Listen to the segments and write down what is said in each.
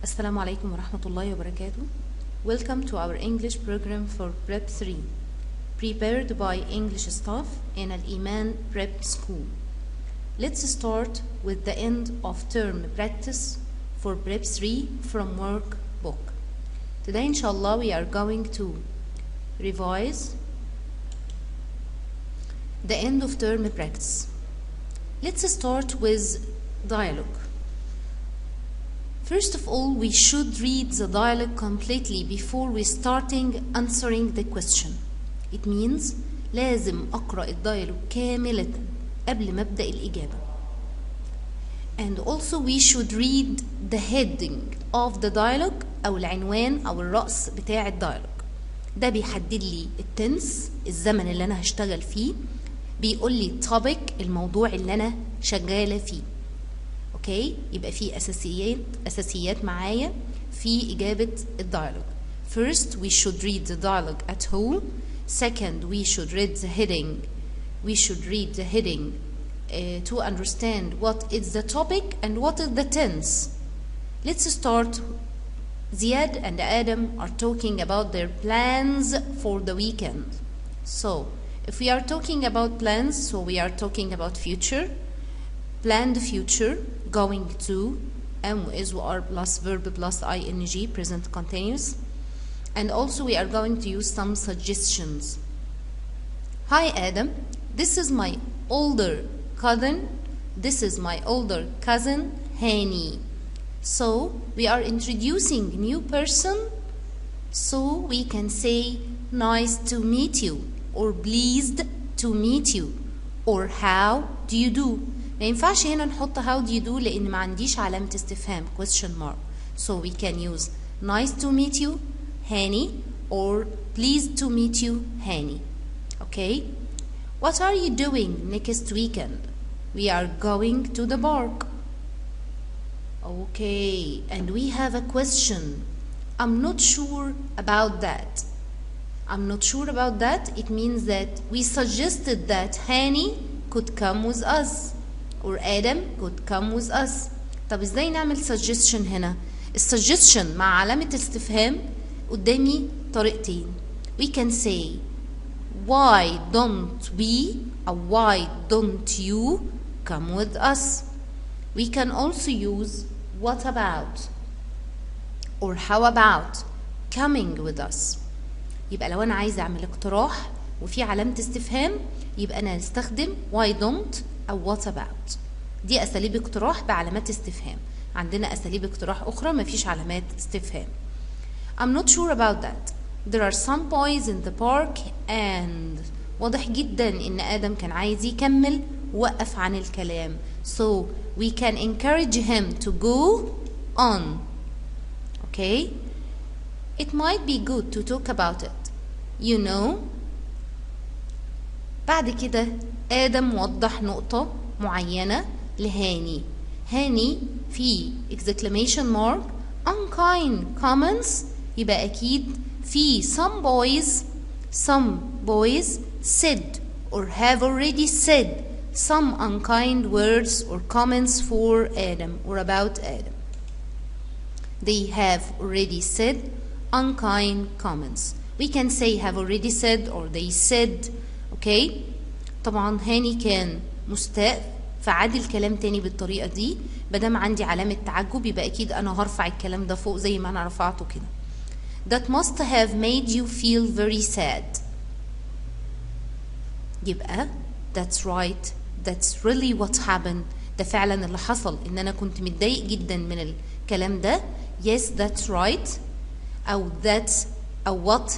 Assalamu alaikum wa rahmatullahi wa barakatuh. Welcome to our English program for Prep 3, prepared by English staff in Al-Iman Prep School. Let's start with the end of term practice for Prep 3 from workbook. Today, inshallah, we are going to revise the end of term practice. Let's start with dialogue. First of all, we should read the dialogue completely before we starting answering the question. It means لازم أقرأ الديالوج كاملة قبل ما أبدأ الإجابة. And also we should read the heading of the dialogue أو العنوان أو الرأس بتاع الديالوج. ده بيحدد لي التنس، الزمن اللي أنا هشتغل فيه، بيقول لي topic، الموضوع اللي أنا شغالة فيه. اوكي، يبقى في اساسيات معايا في اجابه الديالوج. First, we should read the dialogue at whole. Second, we should read the heading. We should read the heading to understand what is the topic and what is the tense. Let's start. Ziad and Adam are talking about their plans for the weekend. So, if we are talking about plans, so we are talking about future. Planned future, going to, is or plus verb plus ing, present continuous. And also we are going to use some suggestions. Hi Adam, this is my older cousin. This is my older cousin, Hani. So we are introducing new person. So we can say nice to meet you, or pleased to meet you, or how do you do. ما ينفعش هنا نحط how do you do لأن ما عنديش علامة استفهام question mark. So we can use nice to meet you, Hani, or pleased to meet you, Hani. Okay? What are you doing next weekend? We are going to the park. Okay, and we have a question. I'm not sure about that. I'm not sure about that. It means that we suggested that Hani could come with us, or Adam could come with us. طب ازاي نعمل suggestion هنا؟ السuggestion مع علامة استفهام قدامي طريقتين. We can say why don't we or why don't you come with us. We can also use what about or how about coming with us. يبقى لو أنا عايزة أعمل اقتراح وفي علامة استفهام يبقى أنا هستخدم why don't أو what about. دي أساليب اقتراح بعلامات استفهام. عندنا أساليب اقتراح أخرى ما فيش علامات استفهام. I'm not sure about that. There are some boys in the park and واضح جدا إن آدم كان عايز يكمل ووقف عن الكلام. So we can encourage him to go on. Okay? It might be good to talk about it. You know. بعد كده آدم وضح نقطة معينة لهاني. هاني في exclamation mark unkind comments، يبقى أكيد في some boys said or have already said some unkind words or comments for Adam or about Adam. They have already said unkind comments. We can say have already said or they said. اوكي، طبعا هاني كان مستاء فعاد الكلام تاني بالطريقه دي. مادام عندي علامه تعجب يبقى اكيد انا هرفع الكلام ده فوق زي ما انا رفعته كده. That must have made you feel very sad. يبقى that's right, that's really what happened. ده فعلا اللي حصل، ان انا كنت متضايق جدا من الكلام ده. Yes, that's right. او that's what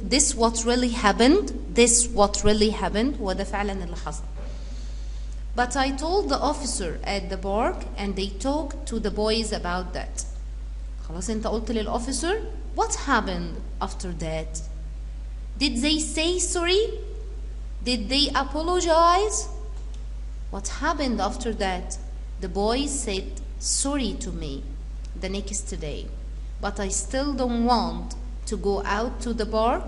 this what really happened. This what really happened. وده فعلا اللي حصل. But I told the officer at the park and they talked to the boys about that. خلاص انت قلت للofficer. What happened after that? Did they say sorry? Did they apologize? What happened after that? The boys said sorry to me the next day. But I still don't want to go out to the park.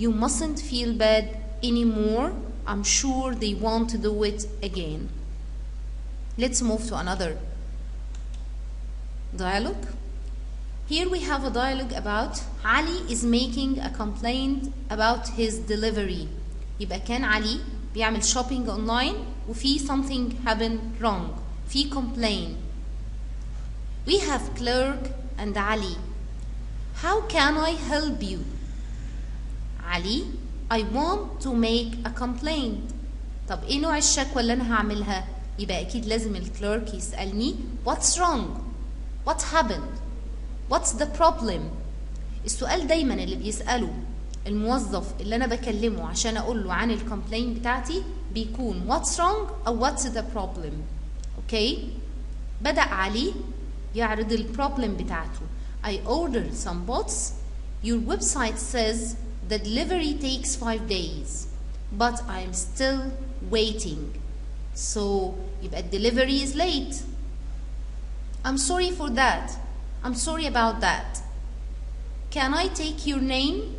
You mustn't feel bad anymore. I'm sure they won't do it again. Let's move to another dialogue. Here we have a dialogue about Ali is making a complaint about his delivery. يبقى كان علي بيعمل shopping online وفي something happened wrong. في complaint. We have clerk and Ali. How can I help you? Ali, I want to make a complaint. طب ايه نوع الشكوى اللي انا هعملها؟ يبقى اكيد لازم الكليرك يسألني what's wrong? What happened? What's the problem? السؤال دايما اللي بيسأله الموظف اللي انا بكلمه عشان اقول له عن الكومبلين بتاعتي بيكون what's wrong او what's the problem. اوكي؟ بدأ علي يعرض البروبلم بتاعته. I ordered some bots. Your website says the delivery takes 5 days, but I'm still waiting. So يبقى delivery is late. I'm sorry for that. I'm sorry about that. Can I take your name?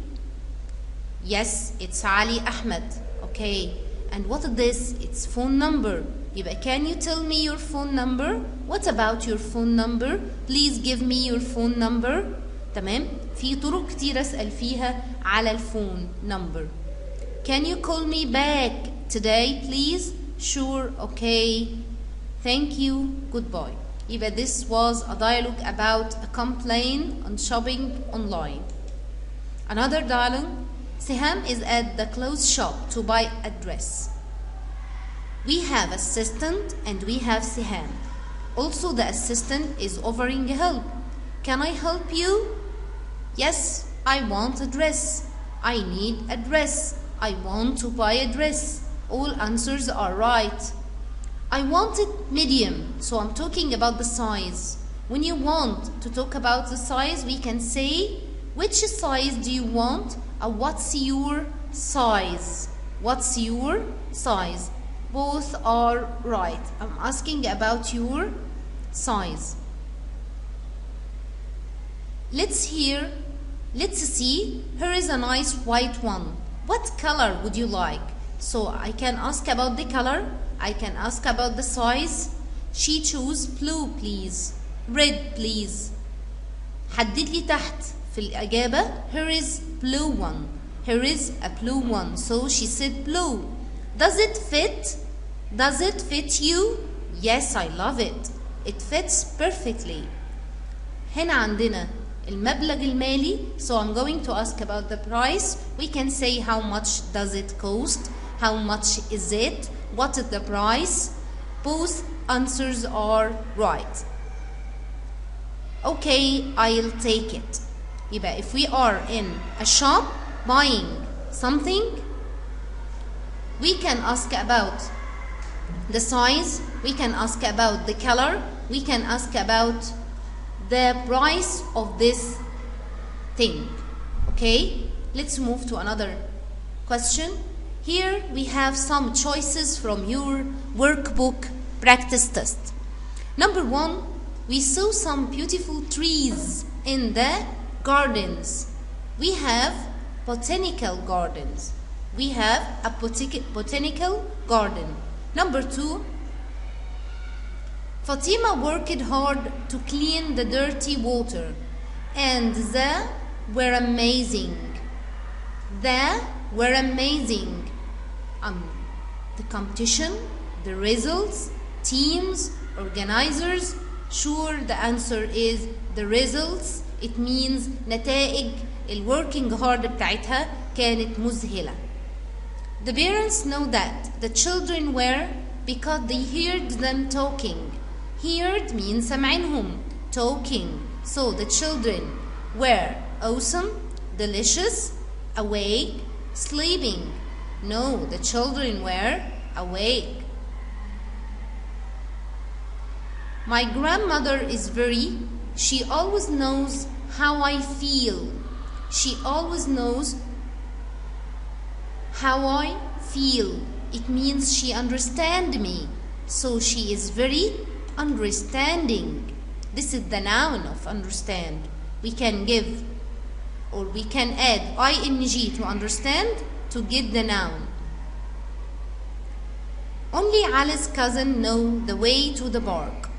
Yes, it's Ali Ahmed. Okay. And what is this? It's phone number. يبقى can you tell me your phone number? What about your phone number? Please give me your phone number. تمام؟ في طرق كتير أسأل فيها على الفون number. Can you call me back today, please? Sure. Okay. Thank you. Goodbye. يبقى this was a dialogue about a complaint on shopping online. Another dialogue. Siham is at the clothes shop to buy a dress. We have assistant and we have Siham. Also the assistant is offering help. Can I help you? Yes, I want a dress. I need a dress. I want to buy a dress. All answers are right. I want it medium, so I'm talking about the size. When you want to talk about the size, we can say, which size do you want? Or what's your size? What's your size? Both are right. I'm asking about your size. Let's see. Here is a nice white one. What color would you like? So I can ask about the color. I can ask about the size. She chose blue please. Red please. حدد لي تحت في الإجابة. Here is blue one. Here is a blue one. So she said blue. Does it fit? Does it fit you? Yes, I love it. It fits perfectly. هنا عندنا المبلغ المالي. So I'm going to ask about the price. We can say how much does it cost? How much is it? What is the price? Both answers are right. Okay, I'll take it. يبقى if we are in a shop buying something, we can ask about the size, we can ask about the color, we can ask about the price of this thing. Okay, let's move to another question. Here we have some choices from your workbook practice test. Number 1, we saw some beautiful trees in the gardens. We have botanical gardens. We have a botanical garden. Number 2, Fatima worked hard to clean the dirty water, and they were amazing. They were amazing. The competition, the results, teams, organizers. Sure, the answer is the results. It means نتائج working hard بتاعتها كانت مذهلة. The parents know that the children were because they heard them talking. Heard means سمعينهم talking. So the children were awesome, delicious, awake, sleeping. No, the children were awake. My grandmother is she always knows how I feel. She always knows how I feel. It means she understands me. So she is very understanding. This is the noun of understand. We can give or we can add ing to understand to get the noun. Only Alice's cousin know the way to the park.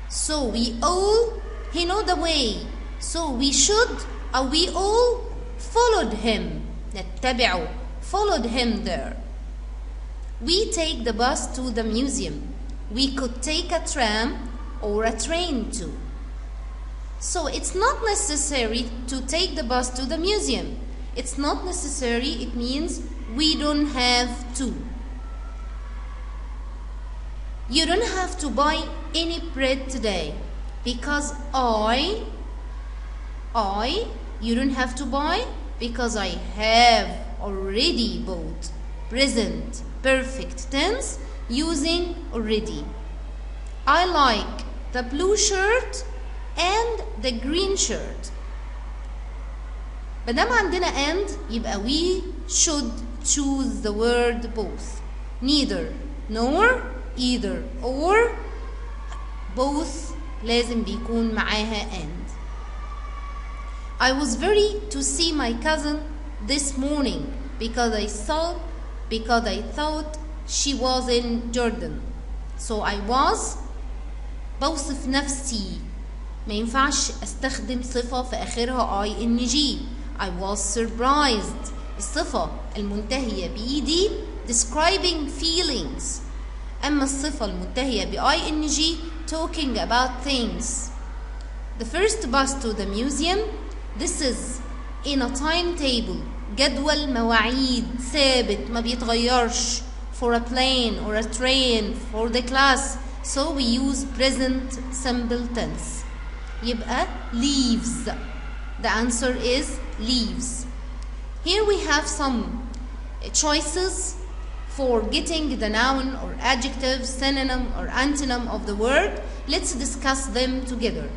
So he know the way. So we should or we all followed him. نتبعه. Followed him there. We take the bus to the museum. We could take a tram or a train too. So it's not necessary to take the bus to the museum. It's not necessary, it means we don't have to. You don't have to buy any bread today because you don't have to buy because I have already bought. Present perfect tense using already. I like the blue shirt and the green shirt. بدام عندنا and يبقى we should choose the word both. Neither, nor, either, or. Both لازم بيكون معاها and. I was very to see my cousin this morning because I thought she was in Jordan. So I was بوصف نفسي. ما ينفعش استخدم صفة في آخرها ing. I was surprised. الصفة المنتهية بإيدي describing feelings. أما الصفة المنتهية ing talking about things. The first bus to the museum. This is in a timetable. جدول مواعيد ثابت ما بيتغيرش. For a plane or a train for the class. So we use present simple tense. يبقى leaves. The answer is leaves. Here we have some choices for getting the noun or adjective, synonym or antonym of the word. Let's discuss them together.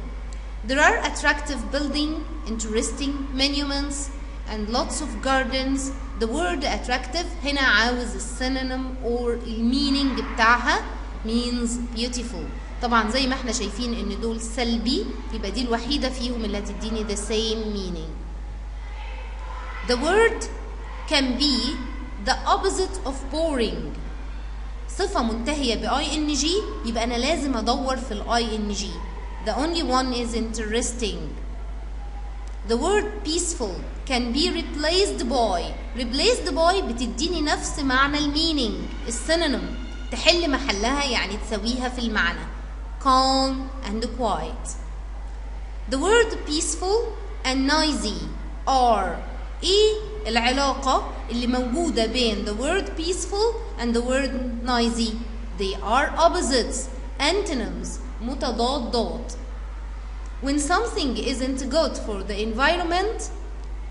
There are attractive buildings, interesting monuments, and lots of gardens. The word attractive هنا عاوز السينونيم or المينينج بتاعها means beautiful. طبعا زي ما احنا شايفين ان دول سلبي يبقى دي الوحيدة فيهم اللي هتديني the same meaning. The word can be the opposite of boring. صفة منتهية ing يبقى أنا لازم أدور في ing. The only one is interesting. The word peaceful can be replaced by. Replaced by بتديني نفس معنى المينينج. السينونيم تحل محلها يعني تسويها في المعنى. Calm and quiet. The word peaceful and noisy are. إيه العلاقة اللي موجودة بين the word peaceful and the word noisy? They are opposites, antonyms, متضادات. When something isn't good for the environment,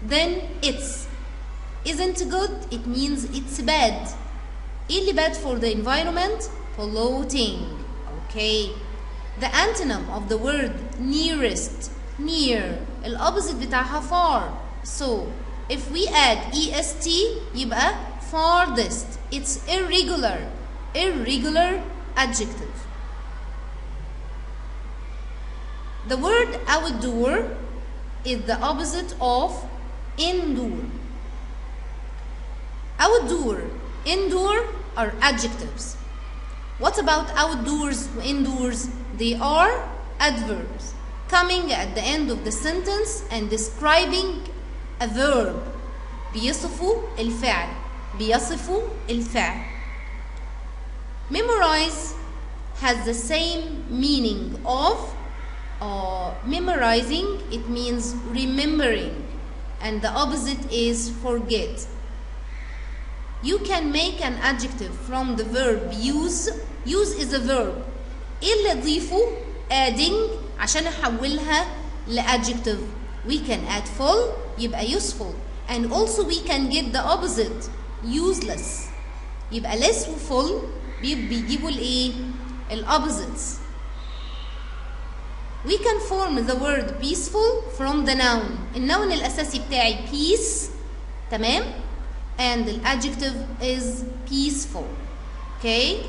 then it's. Isn't good, it means it's bad. إيه اللي bad for the environment? Polluting. Okay. The antonym of the word nearest, near, الopposite بتاعها far. So, if we add est يبقى farthest. It's irregular. Irregular adjective. The word outdoor is the opposite of indoor. Outdoor, indoor are adjectives. What about outdoors and indoors? They are adverbs coming at the end of the sentence and describing a verb. بيصفوا الفعل. بيصفوا الفعل. Memorize has the same meaning of memorizing. It means remembering, and the opposite is forget. You can make an adjective from the verb use. Use is a verb. ايه اللي اضيفه adding عشان احولها لadjective? We can add full يبقى useful, and also we can get the opposite useless. يبقى less و full بيجيبوا الايه؟ الopposites. We can form the word peaceful from the noun. النون الأساسي بتاعي peace. تمام؟ And the adjective is peaceful. Okay?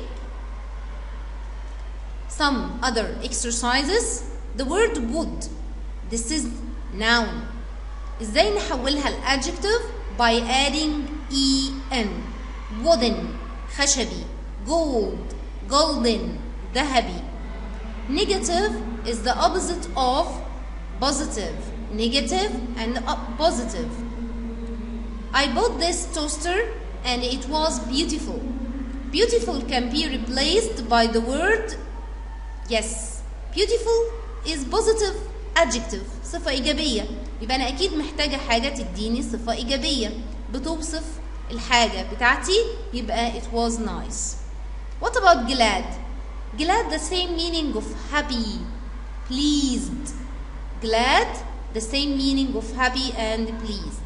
Some other exercises. The word wood. This is noun. ازاي نحولها الادجective? By adding en. Wooden, خشبي. Gold, golden, ذهبي. Negative is the opposite of positive, negative, and positive. I bought this toaster and it was beautiful. Beautiful can be replaced by the word yes. Beautiful is positive adjective, صفة إيجابية. يبقى أنا أكيد محتاجة حاجة تديني صفة إيجابية بتوصف الحاجة بتاعتي، يبقى it was nice. What about glad? Glad the same meaning of happy, pleased. Glad the same meaning of happy and pleased.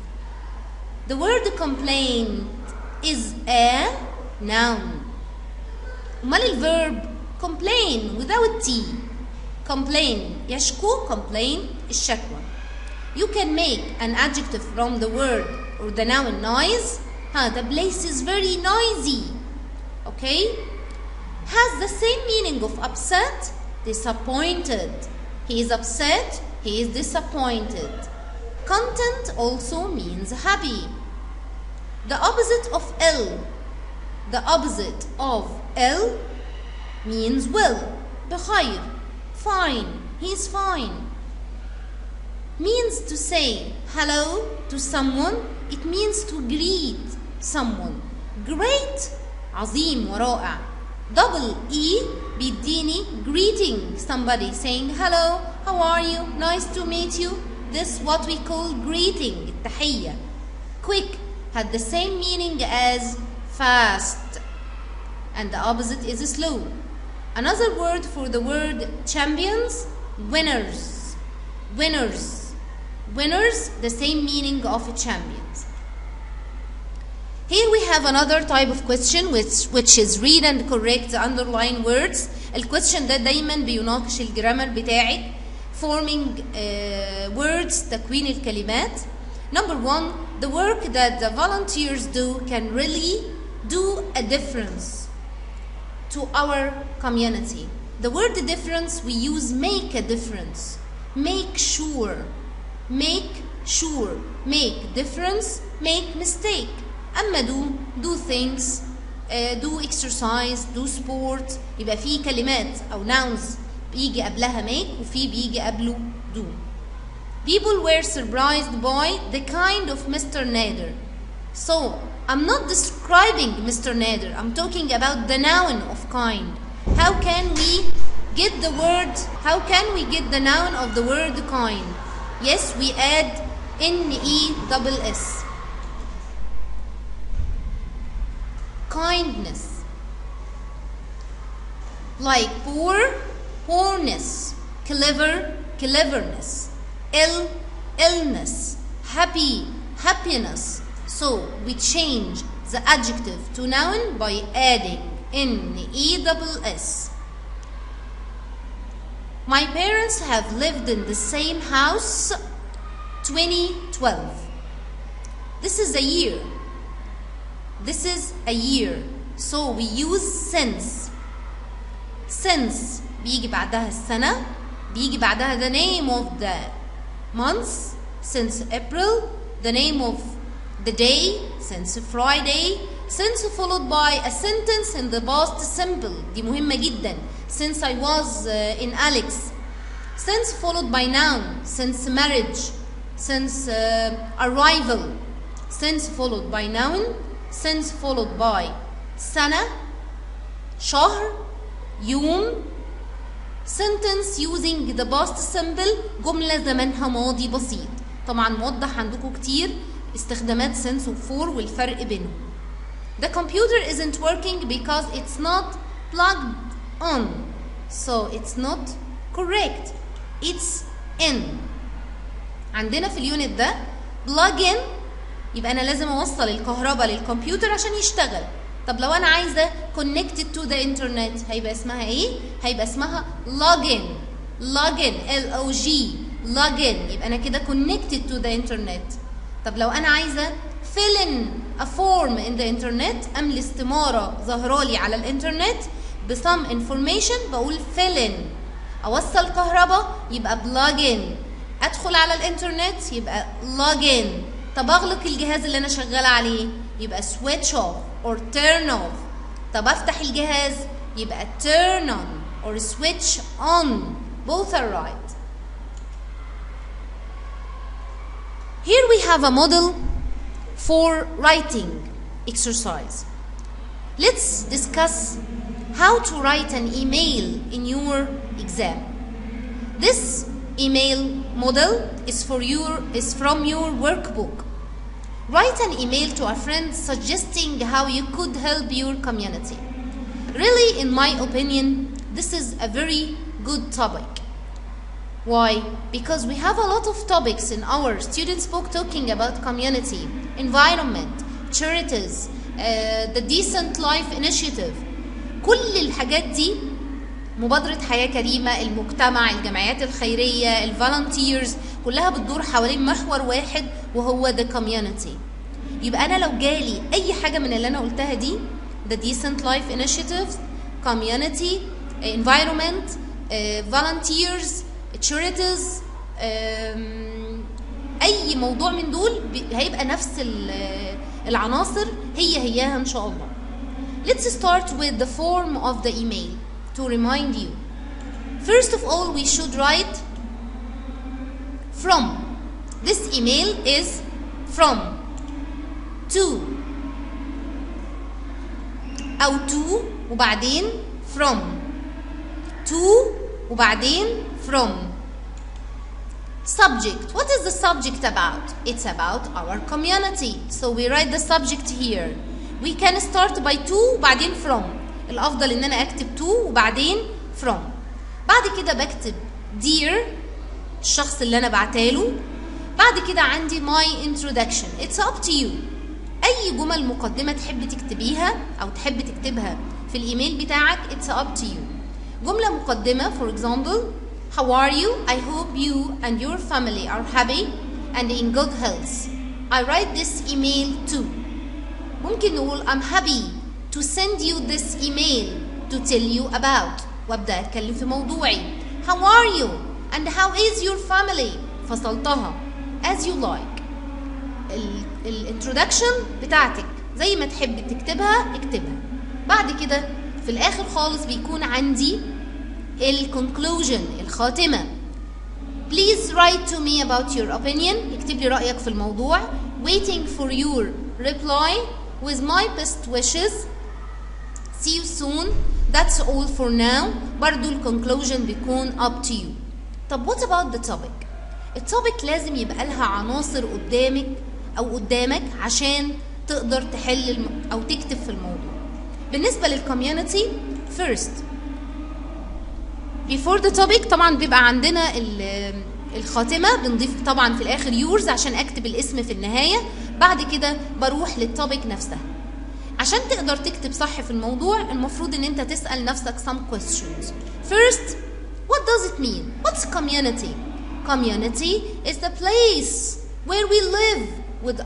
The word complain is a noun. أمال الverb complain without T. Complain يشكو، complain الشكوى. You can make an adjective from the word or the noun noise. The place is very noisy. Okay? Has the same meaning of upset, disappointed. He is upset, he is disappointed. Content also means happy. The opposite of ill. The opposite of ill means well. بخير. Fine. He's fine. Means to say hello to someone. It means to greet someone. Great. عظيم ورائع. Double E بيديني greeting somebody, saying hello, how are you, nice to meet you. This is what we call greeting, التحية. Quick had the same meaning as fast, and the opposite is slow. Another word for the word champions, winners. Winners. Winners, the same meaning of champions. Here we have another type of question which is read and correct the underlined words. الquestion ده دايما بيناقش الجرامر بتاعك. Forming words, تكوين الكلمات. Number 1, the work that the volunteers do can really do a difference to our community. The word difference we use make a difference. Make sure. Make sure. Make difference. Make mistake. أما do things, do exercise, do sport. يبقى في كلمات أو nouns بيجي قبلها make وفي بيجي قبله do. People were surprised by the kind of Mr. Nader. So I'm not describing Mr. Nader. I'm talking about the noun of kind. How can we get the word? How can we get the noun of the word kind? Yes, we add N-E-S-S. Kindness. Like poor, poorness. Clever, cleverness. Ill, illness. Happy, happiness. So we change the adjective to noun by adding N-E-S-S. My parents have lived in the same house 2012. This is a year. This is a year. So we use since. Since بيجي بعدها السنة. بيجي بعدها the name of the month. Since April. The name of the day. Since Friday. Since followed by a sentence in the past simple. دي مهمة جدا. Since I was in Alex. Since followed by noun. Since marriage. Since arrival. Since followed by noun. Since followed by سنة, شهر, يوم. Sentence using the past simple. جملة زمنها ماضي بسيط. طبعا موضح عندكم كتير استخدامات since و for والفرق بينهم. The computer isn't working because it's not plugged on. So it's not correct. It's in. عندنا في اليونت ده plug in يبقى أنا لازم أوصل الكهرباء للكمبيوتر عشان يشتغل. طب لو أنا عايزة connected to the internet هيبقى اسمها إيه؟ هيبقى اسمها login. login L-O-G login. يبقى أنا كده connected to the internet. طب لو أنا عايزة fill in a form in the internet، أملي استمارة ظهرالي على الإنترنت ب some information بقول fill in. أوصل كهرباء يبقى plug in. أدخل على الإنترنت يبقى log in. طب أغلق الجهاز اللي أنا شغالة عليه يبقى switch off or turn off. طب أفتح الجهاز يبقى turn on or switch on. Both are right. Here we have a model for writing exercise. Let's discuss how to write an email in your exam. This email model is from your workbook. Write an email to a friend suggesting how you could help your community. Really, in my opinion, this is a very good topic. Why? Because we have a lot of topics in our students' book talking about community, environment, charities, the Decent Life Initiative. كل الحاجات دي، مبادرة حياة كريمة، المجتمع، الجمعيات الخيرية، الفالنتيرز، كلها بتدور حوالين محور واحد وهو the community. يبقى أنا لو جالي أي حاجة من اللي أنا قلتها دي، the Decent Life Initiative, community, environment, volunteers, charities، أي موضوع من دول هيبقى نفس العناصر هياها إن شاء الله. Let's start with the form of the email to remind you. First of all, we should write from. This email is from to أو to وبعدين from to وبعدين from. Subject. What is the subject about? It's about our community. So we write the subject here. We can start by to وبعدين from. الأفضل إن أنا أكتب to وبعدين from. بعد كده بكتب dear الشخص اللي أنا بعتاله. بعد كده عندي my introduction. It's up to you. أي جمل مقدمة تحب تكتبيها أو تحب تكتبها في الإيميل بتاعك it's up to you. جملة مقدمة for example, how are you? I hope you and your family are happy and in good health. I write this email to. ممكن نقول I'm happy to send you this email to tell you about. وابدأ أتكلم في موضوعي. How are you? And how is your family? فصلتها as you like. الانترودكشن بتاعتك زي ما تحب تكتبها اكتبها. بعد كده في الآخر خالص بيكون عندي الكونكلوجن الخاتمة. Please write to me about your opinion. اكتب لي رأيك في الموضوع. Waiting for your reply with my best wishes. See you soon. That's all for now. برضو الكونكلوجن بيكون up to you. طب what about the topic؟ التوبيك لازم يبقى لها عناصر قدامك عشان تقدر تحل أو تكتب في الموضوع. بالنسبة للكوميونتي first before the topic طبعا بيبقى عندنا الخاتمة، بنضيف طبعا في الآخر yours عشان أكتب الاسم في النهاية. بعد كده بروح للتوبيك نفسها. عشان تقدر تكتب صح في الموضوع المفروض ان انت تسأل نفسك some questions. First, what does it mean? What's community? Community is the place where we live with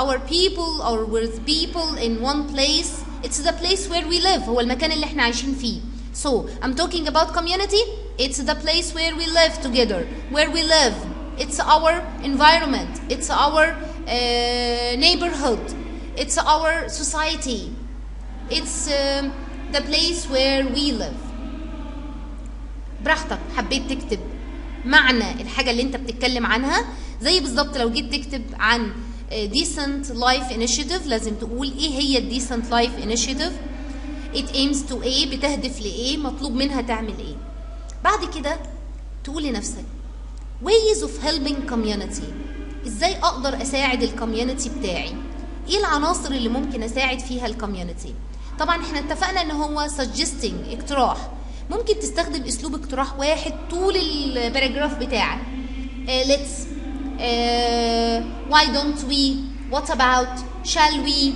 our people or with people in one place. It's the place where we live. هو المكان اللي احنا عايشين فيه. So I'm talking about community. It's the place where we live together, where we live. It's our environment. It's our neighborhood. It's our society. It's the place where we live. براحتك حبيت تكتب معنى الحاجة اللي انت بتتكلم عنها. زي بالظبط لو جيت تكتب عن Decent Life Initiative لازم تقول ايه هي Decent Life Initiative. It aims to ايه، بتهدف لايه، مطلوب منها تعمل ايه. بعد كده تقول لنفسك ways of helping community. ازاي اقدر اساعد الكوميونتي بتاعي؟ ايه العناصر اللي ممكن اساعد فيها الكوميونتي؟ طبعا احنا اتفقنا ان هو suggesting اقتراح. ممكن تستخدم اسلوب اقتراح واحد طول الباراجراف بتاعك. let's why don't we what about shall we.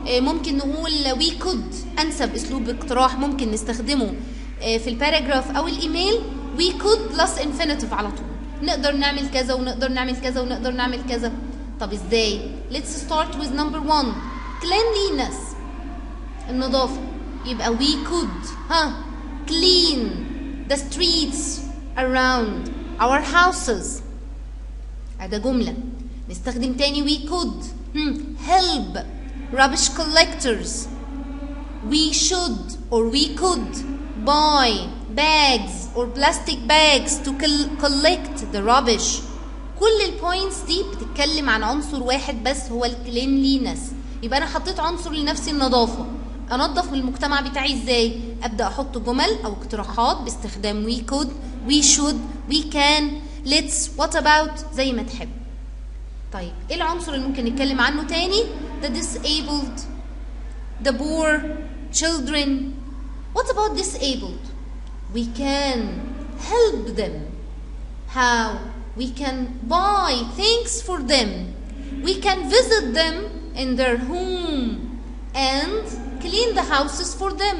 ممكن نقول we could. انسب اسلوب اقتراح ممكن نستخدمه في الباراجراف او الايميل we could plus infinitive على طول. نقدر نعمل كذا ونقدر نعمل كذا ونقدر نعمل كذا. طب ازاي؟ let's start with number 1 cleanliness النظافة. يبقى we could clean the streets around our houses. هذا جملة. نستخدم تاني we could help rubbish collectors. We should or we could buy bags or plastic bags to collect the rubbish. كل البوينتس دي بتتكلم عن عنصر واحد بس هو الكلينلينس. يبقى انا حطيت عنصر لنفسي النظافه. انظف من المجتمع بتاعي ازاي؟ ابدا احط جمل او اقتراحات باستخدام we could, we should, we can, let's, what about زي ما تحب. طيب ايه العنصر اللي ممكن نتكلم عنه تاني؟ the disabled, the poor, children. What about disabled? We can help them. How? We can buy things for them. We can visit them in their home and clean the houses for them.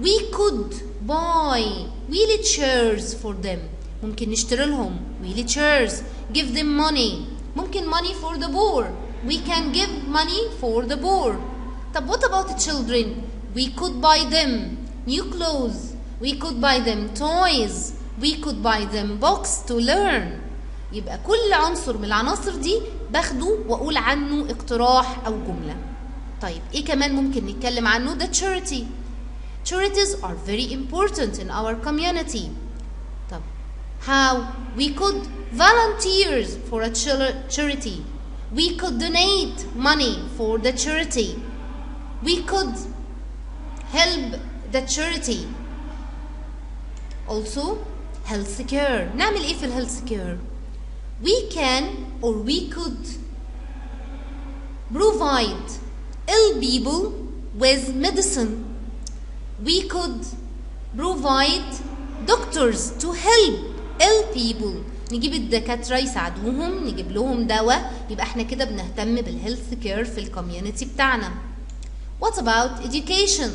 We could buy wheelchairs for them. ممكن نشتري لهم wheelchairs. Give them money. ممكن money for the poor. We can give money for the poor. طب what about the children? We could buy them new clothes. We could buy them toys. We could buy them books to learn. يبقى كل عنصر من العناصر دي باخده واقول عنه اقتراح او جمله. طيب ايه كمان ممكن نتكلم عنه؟ the charity. Charities are very important in our community. طب how? We could volunteer for a charity. We could donate money for the charity. We could help the charity. Also health care. نعمل ايه في الهيلث كير؟ We can or we could provide ill people with medicine. We could provide doctors to help ill people. نجيب الدكاترة يساعدوهم، نجيب لهم دواء. يبقى احنا كده بنهتم بالهيلث كير في الكوميونتي بتاعنا. What about education?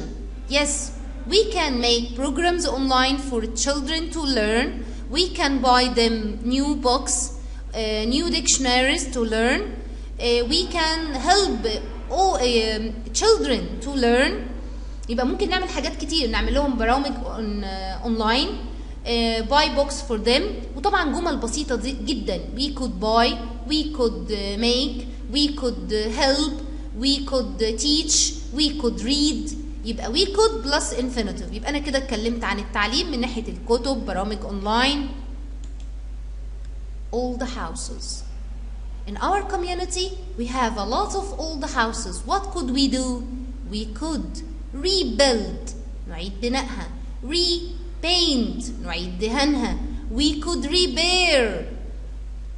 Yes, we can make programs online for children to learn. We can buy them new books, new dictionaries to learn. We can help all children to learn. يبقى ممكن نعمل حاجات كتير، نعمل لهم برامج اونلاين. buy books for them. وطبعا جمل بسيطة جدا. We could buy, we could make, we could help, we could teach, we could read. يبقى we could plus infinitive. يبقى أنا كده اتكلمت عن التعليم من ناحية الكتب، برامج أونلاين. All the houses. In our community, we have a lot of old houses. What could we do? We could rebuild. نعيد بنائها. Repaint. نعيد دهانها. We could repair.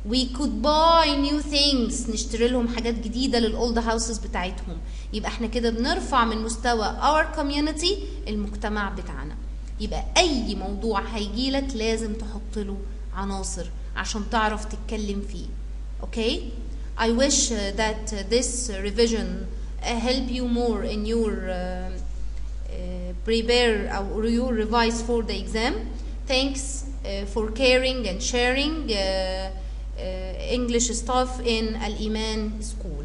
We could buy new things. نشتري لهم حاجات جديدة للأولد هاوسز بتاعتهم. يبقى احنا كده بنرفع من مستوى our community المجتمع بتاعنا. يبقى أي موضوع هيجيلك لازم تحط له عناصر عشان تعرف تتكلم فيه. Okay? I wish that this revision help you more in your prepare or your revise for the exam. Thanks for caring and sharing English stuff in Al Iman School.